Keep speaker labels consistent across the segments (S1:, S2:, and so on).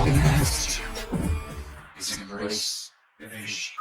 S1: Techniquest is embrace vision.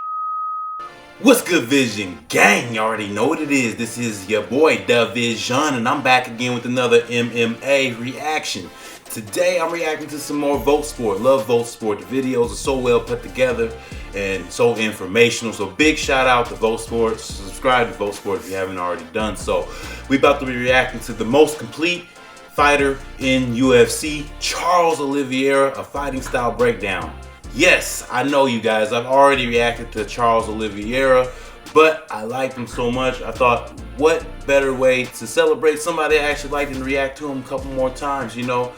S2: What's good, Vision Gang? You already know what it is. This is your boy DaVizion, and I'm back again with another MMA reaction. Today I'm reacting to some more VoteSport. Love VoteSport. The videos are so well put together and so informational. So big shout out to VoteSport. Subscribe to VoteSport if you haven't already done so. We about to be reacting to the most complete fighter in UFC, Charles Oliveira, a fighting style breakdown. Yes, I know you guys, I've already reacted to Charles Oliveira, but I liked him so much, I thought, what better way to celebrate somebody I actually liked and react to him a couple more times, you know?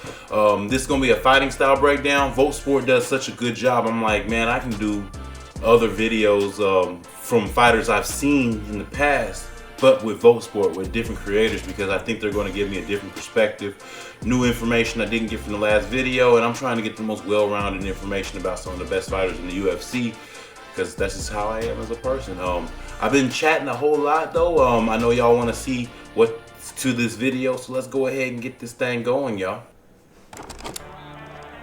S2: This is going to be a fighting style breakdown. VoteSport does such a good job. I'm like, man, I can do other videos from fighters I've seen in the past, but with VoteSport, with different creators, because I think they're going to give me a different perspective, new information I didn't get from the last video, and I'm trying to get the most well-rounded information about some of the best fighters in the UFC, because that's just how I am as a person. I've been chatting a whole lot though. I know y'all want to see what's to this video, so let's go ahead and get this thing going, y'all.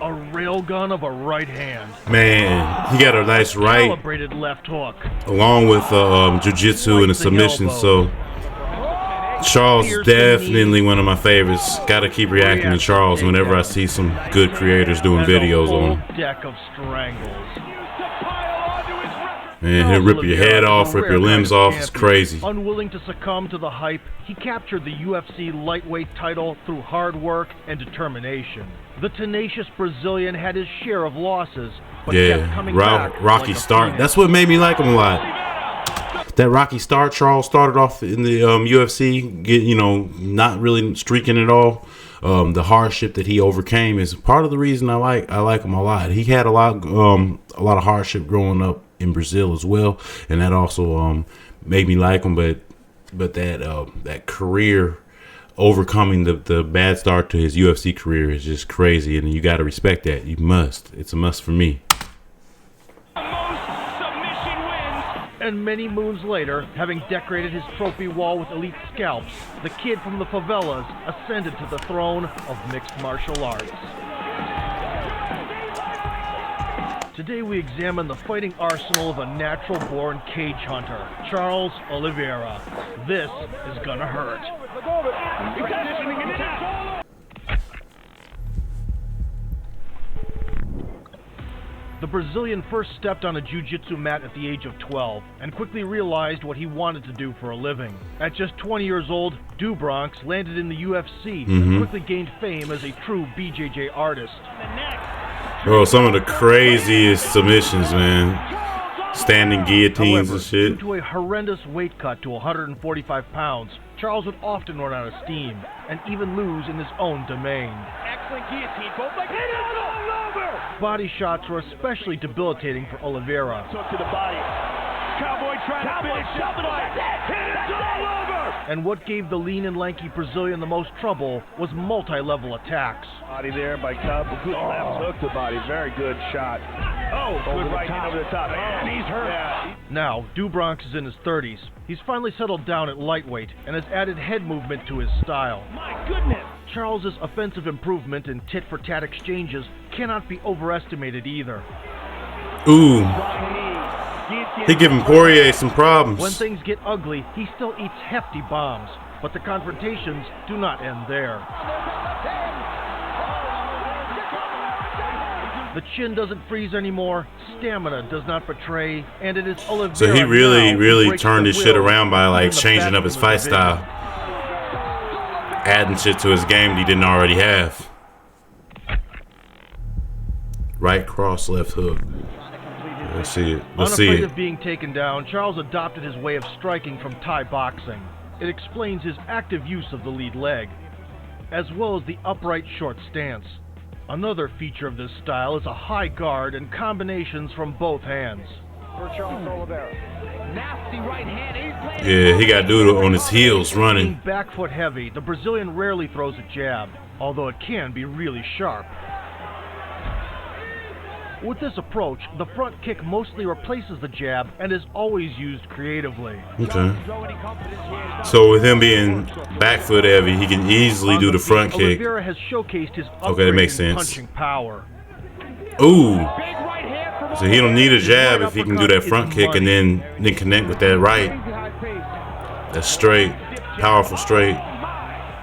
S3: A railgun of a right hand.
S4: Man, he got a nice right,
S3: Calibrated left hook,
S4: along with jiu-jitsu and a submission. So Charles is definitely one of my favorites. Gotta keep reacting to Charles whenever I see some good creators doing videos on him.
S3: Deck of strangles.
S4: Man, he'll rip your head off, rip your limbs off. It's crazy.
S3: Unwilling to succumb to the hype, he captured the UFC lightweight title through hard work and determination. The tenacious Brazilian had his share of losses, but kept coming back
S4: rocky
S3: like
S4: start. That's what made me like him a lot. That rocky start. Charles started off in the UFC, not really streaking at all. The hardship that he overcame is part of the reason I like him a lot. He had a lot of hardship growing up in Brazil as well, and that also made me like him. But that career, overcoming the bad start to his UFC career, is just crazy, and you got to respect that. You must. It's a must for me.
S3: And many moons later, having decorated his trophy wall with elite scalps, the kid from the favelas ascended to the throne of mixed martial arts. Today we examine the fighting arsenal of a natural-born cage hunter, Charles Oliveira. This is gonna hurt. The Brazilian first stepped on a jiu-jitsu mat at the age of 12 and quickly realized what he wanted to do for a living. At just 20 years old, Bronx landed in the UFC and quickly gained fame as a true BJJ artist.
S4: Bro, some of the craziest submissions, man. Standing guillotines.
S3: However,
S4: and shit.
S3: Due to a horrendous weight cut to 145 pounds, Charles would often run out of steam and even lose in his own domain.
S5: Excellent guillotine, both legs. Hit it all over!
S3: Body shots were especially debilitating for Oliveira.
S5: Took to the body. Cowboy trying to finish the fight. Hit it all over!
S3: And what gave the lean and lanky Brazilian the most trouble was multi-level attacks.
S5: Body there by Cub. Good left hook to body. Very good shot. Oh, good right hand over the top. And he's hurt. Yeah.
S3: Now, Bronx is in his 30s. He's finally settled down at lightweight and has added head movement to his style.
S5: My goodness!
S3: Charles's offensive improvement and tit-for-tat exchanges cannot be overestimated either.
S4: Ooh. He giving Poirier some problems.
S3: When things get ugly, he still eats hefty bombs, but the confrontations do not end there. The chin doesn't freeze anymore, stamina does not betray, and it is Oliveira.
S4: So he really turned his shit around by like changing up his fight style, adding shit to his game that he didn't already have. Right cross, left hook. Let's see it. Let's see
S3: Unafraid
S4: it.
S3: of being taken down, Charles adopted his way of striking from Thai boxing. It explains his active use of the lead leg, as well as the upright short stance. Another feature of this style is a high guard and combinations from both hands.
S5: For Charles Oliveira. Nasty right hand.
S4: Yeah, he got dude on his heels running.
S3: Being back foot heavy, the Brazilian rarely throws a jab, although it can be really sharp. With this approach, the front kick mostly replaces the jab and is always used creatively.
S4: Okay. So with him being back foot heavy, he can easily do the front kick.
S3: Oliveira has showcased his
S4: Okay, that makes
S3: upgrading
S4: sense.
S3: punching power.
S4: Ooh. So he don't need a jab if he can do that front kick and then connect with that right. That's straight. Powerful straight.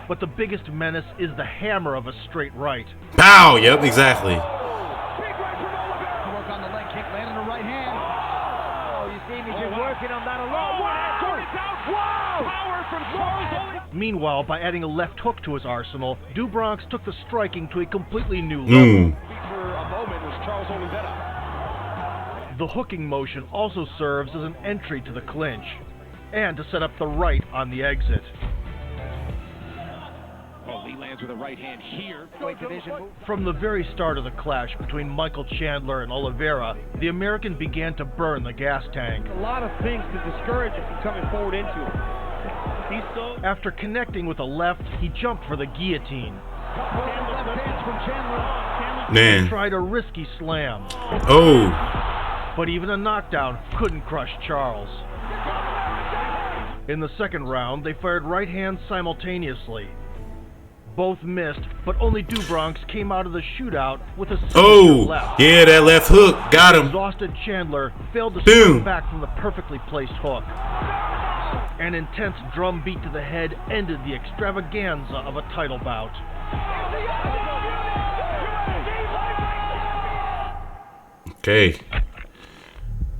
S3: But the biggest menace is the hammer of a straight right.
S4: Pow! Yep, exactly.
S6: Work on the leg kick, landing the right hand. Oh, you see me just working on that alone. Power from Charles Oliveira.
S3: Meanwhile, by adding a left hook to his arsenal, Dubronx took the striking to a completely new level.
S5: For a moment was Charles Oliveira.
S3: The hooking motion also serves as an entry to the clinch, and to set up the right on the exit.
S6: Oh, Lee lands with a right hand here.
S3: From the very start of the clash between Michael Chandler and Oliveira, the American began to burn the gas tank.
S5: A lot of things to discourage him from coming forward into him.
S3: After connecting with a left, he jumped for the guillotine.
S4: Man.
S3: He tried a risky slam.
S4: Oh.
S3: But even a knockdown couldn't crush Charles. In the second round, they fired right hands simultaneously. Both missed, but only Dubronx came out of the shootout with a signature left.
S4: Yeah, that left hook got him.
S3: Exhausted Chandler failed to
S4: Boom.
S3: strike back from the perfectly placed hook. An intense drum beat to the head ended the extravaganza of a title bout.
S4: Okay.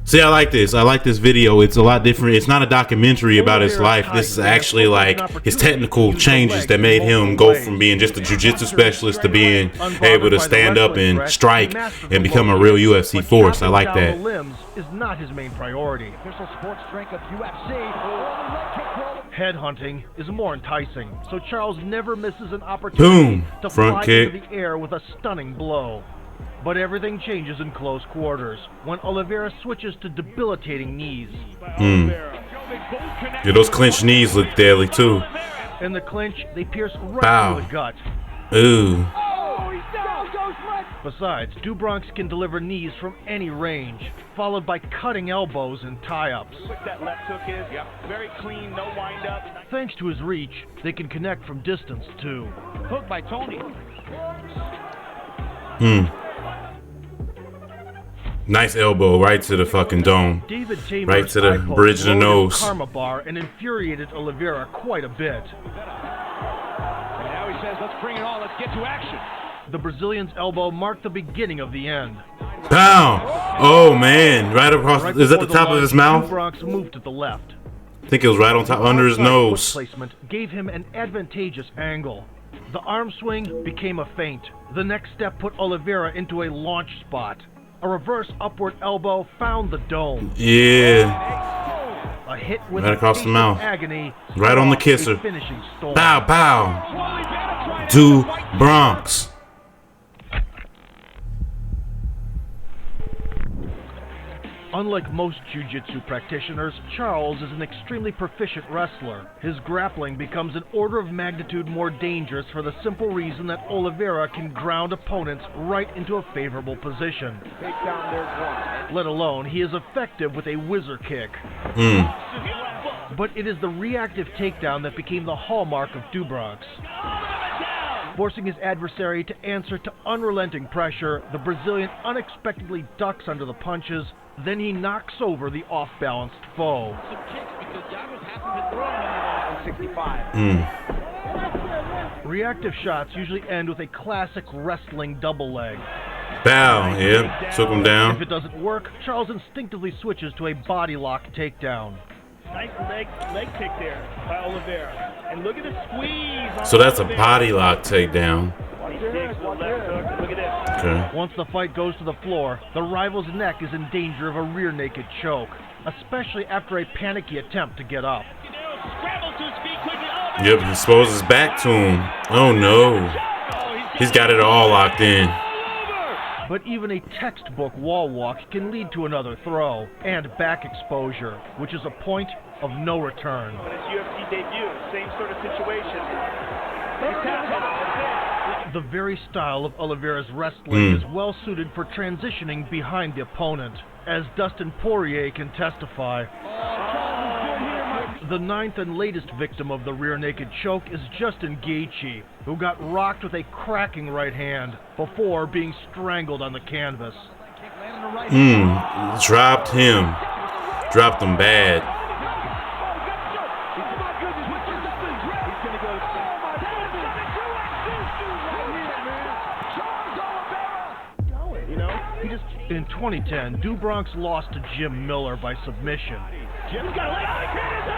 S4: See, I like this. I like this video. It's a lot different. It's not a documentary about his life. This is actually like his technical changes that made him go from being just a jiu-jitsu specialist to being able to stand up and strike and become a real UFC force. I like that.
S3: Limbs is not his main priority. Headhunting is more enticing, so Charles never misses an opportunity to fly into the air with a stunning blow. But everything changes in close quarters when Oliveira switches to debilitating knees.
S4: Yeah, those clinch knees look deadly too.
S3: In the clinch, they pierce right through the gut.
S4: Ooh.
S3: Besides, Dubronx can deliver knees from any range, followed by cutting elbows and tie-ups.
S5: That left hook is very clean, no wind-up.
S3: Thanks to his reach, they can connect from distance too.
S6: Hook by Tony.
S4: Nice elbow right to the fucking dome.
S3: David Tamer's
S4: right to the bridge of the nose.
S3: Karma bar and infuriated Oliveira quite a bit.
S6: And now he says, let's bring it on, let's get to action.
S3: The Brazilian's elbow marked the beginning of the end.
S4: Pow! Oh man, right across. Is that the top of his mouth?
S3: Dubronx moved to the left.
S4: I think it was right on top, under his nose.
S3: Placement gave him an advantageous angle. The arm swing became a feint. The next step put Oliveira into a launch spot. A reverse upward elbow found the dome.
S4: Yeah.
S3: A hit with
S4: right across the mouth.
S3: Agony.
S4: Right on the kisser.
S3: Finishing storm.
S4: Pow, pow. Dubronx.
S3: Unlike most jiu-jitsu practitioners, Charles is an extremely proficient wrestler. His grappling becomes an order of magnitude more dangerous for the simple reason that Oliveira can ground opponents right into a favorable position. Let alone, he is effective with a whizzer kick. But it is the reactive takedown that became the hallmark of Dubronx. Forcing his adversary to answer to unrelenting pressure, the Brazilian unexpectedly ducks under the punches. Then he knocks over the off-balanced foe. Reactive shots usually end with a classic wrestling double leg.
S4: Bow, yep, took him down.
S3: If it doesn't work, Charles instinctively switches to a body lock takedown.
S5: Nice leg kick there by Oliveira. And look at the squeeze.
S4: So that's a body lock takedown. Okay.
S3: Once the fight goes to the floor, the rival's neck is in danger of a rear naked choke, especially after a panicky attempt to get up.
S4: Yep, he throws his back to him. Oh no. He's got it all locked in.
S3: But even a textbook wall walk can lead to another throw and back exposure, which is a point of no return.
S5: On his UFC debut, same sort of situation.
S3: The very style of Oliveira's wrestling is well suited for transitioning behind the opponent, as Dustin Poirier can testify. The ninth and latest victim of the rear naked choke is Justin Gaethje, who got rocked with a cracking right hand before being strangled on the canvas.
S4: Dropped him. Dropped him bad.
S3: In 2010, Dubronx lost to Jim Miller by submission.
S5: Jim's got a leg kick. It's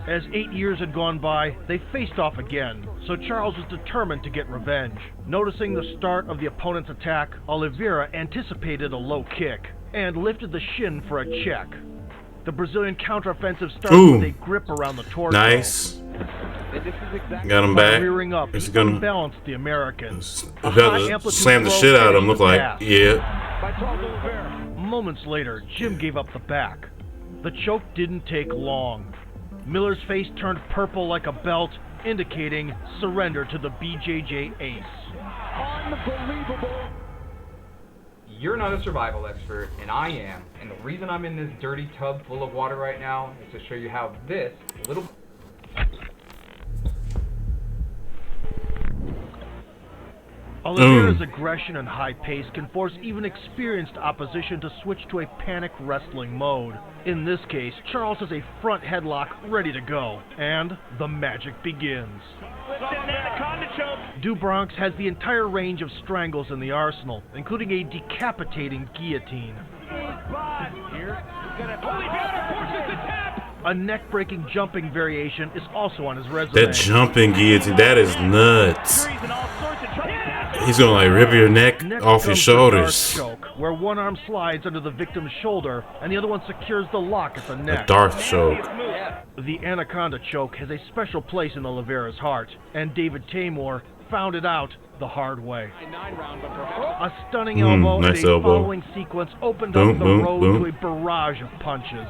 S5: all over.
S3: As 8 years had gone by, they faced off again, so Charles was determined to get revenge. Noticing the start of the opponent's attack, Oliveira anticipated a low kick and lifted the shin for a check. The Brazilian counteroffensive started with a grip around the torso.
S4: Nice. Got him back.
S3: Rearing up,
S4: It's
S3: he
S4: gonna
S3: unbalanced the American.
S4: about to slam the shit out of him. Look like, yeah.
S3: Moments later, Jim gave up the back. The choke didn't take long. Miller's face turned purple like a belt, indicating surrender to the BJJ ace.
S6: Unbelievable.
S7: You're not a survival expert, and I am. And the reason I'm in this dirty tub full of water right now is to show you how this little...
S3: Oliveira's aggression and high pace can force even experienced opposition to switch to a panic wrestling mode. In this case, Charles has a front headlock ready to go, and the magic begins. Dubronx has the entire range of strangles in the arsenal, including a decapitating guillotine. A neck-breaking jumping variation is also on his resume.
S4: That jumping guillotine, that is nuts. He's gonna like rip your neck off your shoulders.
S3: Choke, where one arm slides under the victim's shoulder and the other one secures the lock at the neck.
S4: A Darth choke.
S3: The anaconda choke has a special place in Oliveira's heart, and David Tamor found it out the hard way. A stunning elbow
S4: nice
S3: and a
S4: elbow.
S3: following sequence opened
S4: Boom,
S3: up the
S4: boom,
S3: road
S4: boom.
S3: to a barrage of punches.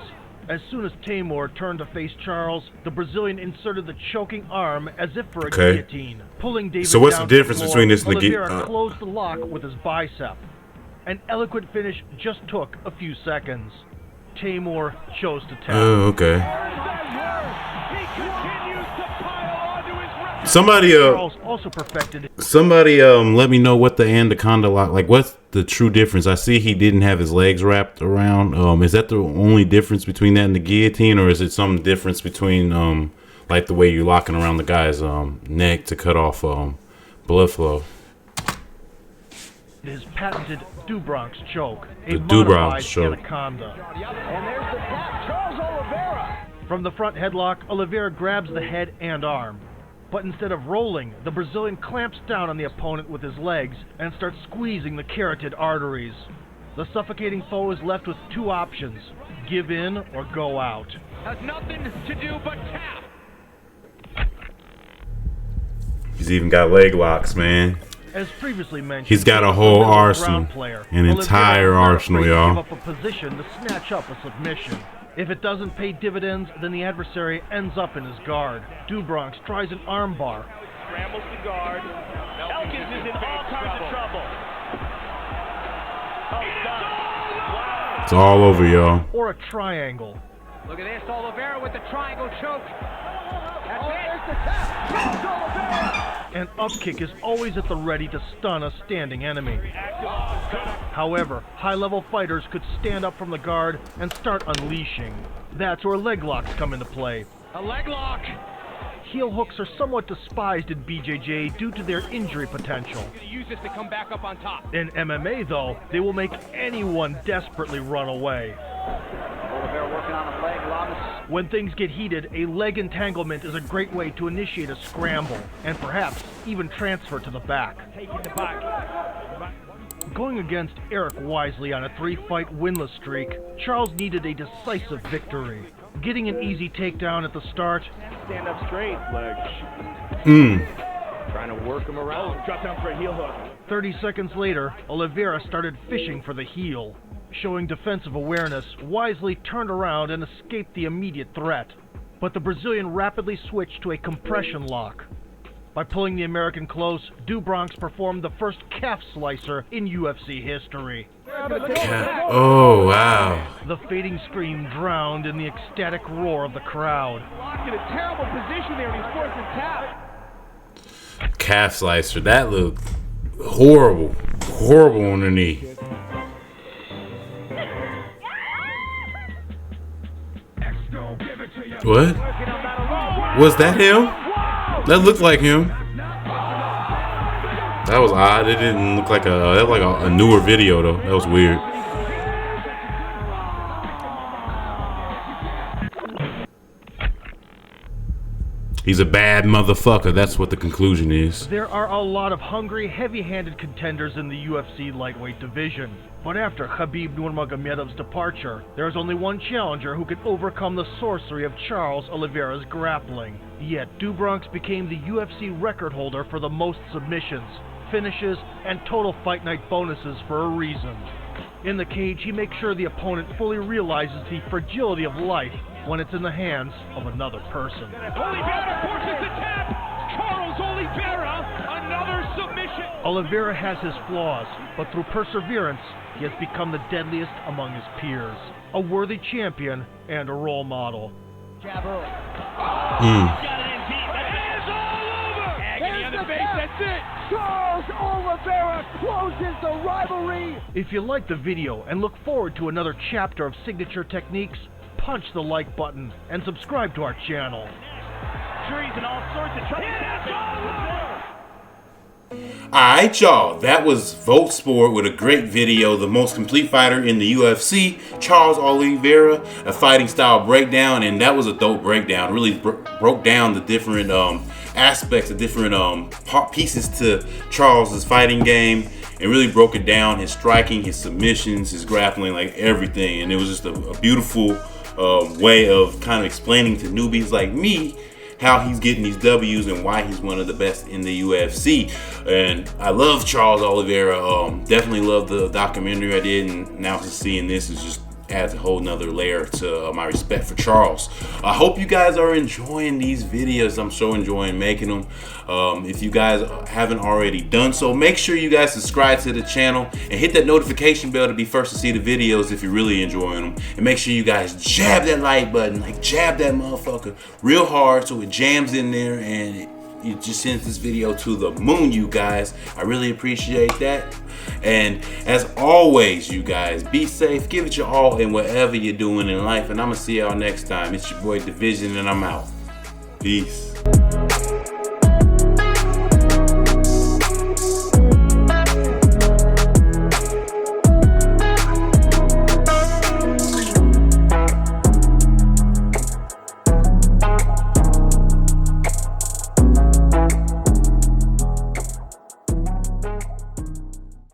S3: As soon as Tamor turned to face Charles, the Brazilian inserted the choking arm as if for a guillotine, pulling David
S4: So what's the
S3: down to
S4: difference
S3: floor.
S4: between this and the
S3: Oliveira closed the lock with his bicep. An eloquent finish just took a few seconds. Tamor chose to tap.
S4: Oh, okay. Somebody
S3: Charles also perfected
S4: let me know what the anaconda lock, like what's the true difference? I see he didn't have his legs wrapped around. Is that the only difference between that and the guillotine, or is it some difference between like the way you're locking around the guy's neck to cut off blood flow?
S3: his patented Dubronx choke, a
S4: The Dubronx
S3: modified
S4: choke.
S3: anaconda.
S6: And there's the tap. Charles Oliveira.
S3: From the front headlock, Oliveira grabs the head and arm. But instead of rolling, the Brazilian clamps down on the opponent with his legs and starts squeezing the carotid arteries. The suffocating foe is left with two options: give in or go out.
S6: Has nothing to do but tap.
S4: He's even got leg locks, man.
S3: As previously mentioned,
S4: He's got a whole
S3: Oliveira is a
S4: arsenal,
S3: ground player.
S4: an
S3: Oliveira
S4: entire
S3: is not
S4: arsenal,
S3: afraid to
S4: y'all.
S3: give up a position to snatch up a submission. If it doesn't pay dividends, then the adversary ends up in his guard. Dubronx tries an armbar.
S5: Scrambles to guard. Elkins is in all kinds of trouble. Oh, he's done. Wow.
S4: It's all over, y'all.
S3: Or a triangle.
S6: Look at this, Oliveira with the triangle choke. That's it. There's the tap. Charles Oliveira.
S3: An upkick is always at the ready to stun a standing enemy. However, high-level fighters could stand up from the guard and start unleashing. That's where leg locks come into play.
S6: A leg lock.
S3: Heel hooks are somewhat despised in BJJ due to their injury potential.
S6: Use this to come back up on top.
S3: In MMA, though, they will make anyone desperately run away.
S6: Oliveira working on a leg lock.
S3: When things get heated, a leg entanglement is a great way to initiate a scramble, and perhaps even transfer to the back.
S6: Taking the back.
S3: Going against Eric Wisely on a 3-fight winless streak, Charles needed a decisive victory. Getting an easy takedown at the start,
S5: Stand up straight, legs. Trying to work him around. Drop down for a heel hook.
S3: 30 seconds later, Oliveira started fishing for the heel. Showing defensive awareness, Wisely turned around and escaped the immediate threat. But the Brazilian rapidly switched to a compression lock. By pulling the American close, Dubronx performed the first calf slicer in UFC history.
S4: Oh, wow.
S3: The fading scream drowned in the ecstatic roar of the crowd.
S6: Locked in a terrible position there, and he's forced to tap.
S4: Calf slicer. That looked horrible. Horrible on the knee. What? Was that him? That looked like him. That was odd. It didn't look like that was like a newer video though. That was weird. He's a bad motherfucker. That's what the conclusion is.
S3: There are a lot of hungry, heavy-handed contenders in the UFC lightweight division. But after Khabib Nurmagomedov's departure, there is only one challenger who can overcome the sorcery of Charles Oliveira's grappling. Yet, Dubronx became the UFC record holder for the most submissions, finishes, and total fight night bonuses for a reason. In the cage, he makes sure the opponent fully realizes the fragility of life when it's in the hands of another person.
S6: Oliveira forces the tap. Charles Oliveira, another submission.
S3: Oliveira has his flaws, but through perseverance, he has become the deadliest among his peers. A worthy champion and a role model.
S6: Jab early.
S4: Mm.
S6: Got it in deep. It is all over. Agony on the face. That's it. Charles Oliveira closes the rivalry.
S3: If you like the video and look forward to another chapter of signature techniques, punch the like button and subscribe to our channel.
S6: Trees and all sorts of trouble happening.
S2: Alright y'all, that was VoteSport with a great video. The most complete fighter in the UFC, Charles Oliveira, a fighting style breakdown, and that was a dope breakdown. Really broke down the different aspects, the different pieces to Charles's fighting game, and really broke it down, his striking, his submissions, his grappling, like everything. And it was just a beautiful way of kind of explaining to newbies like me how he's getting these W's and why he's one of the best in the UFC. And I love Charles Oliveira. Definitely love the documentary I did, and now just seeing this is just adds a whole nother layer to my respect for Charles. I hope you guys are enjoying these videos. I'm so enjoying making them. If you guys haven't already done so, make sure you guys subscribe to the channel and hit that notification bell to be first to see the videos if you're really enjoying them. And make sure you guys jab that like button, like jab that motherfucker real hard so it jams in there and it just sends this video to the moon, you guys. I really appreciate that. And as always, you guys, be safe, give it your all in whatever you're doing in life, and I'm gonna see y'all next time. It's your boy DaVizion, and I'm out. Peace.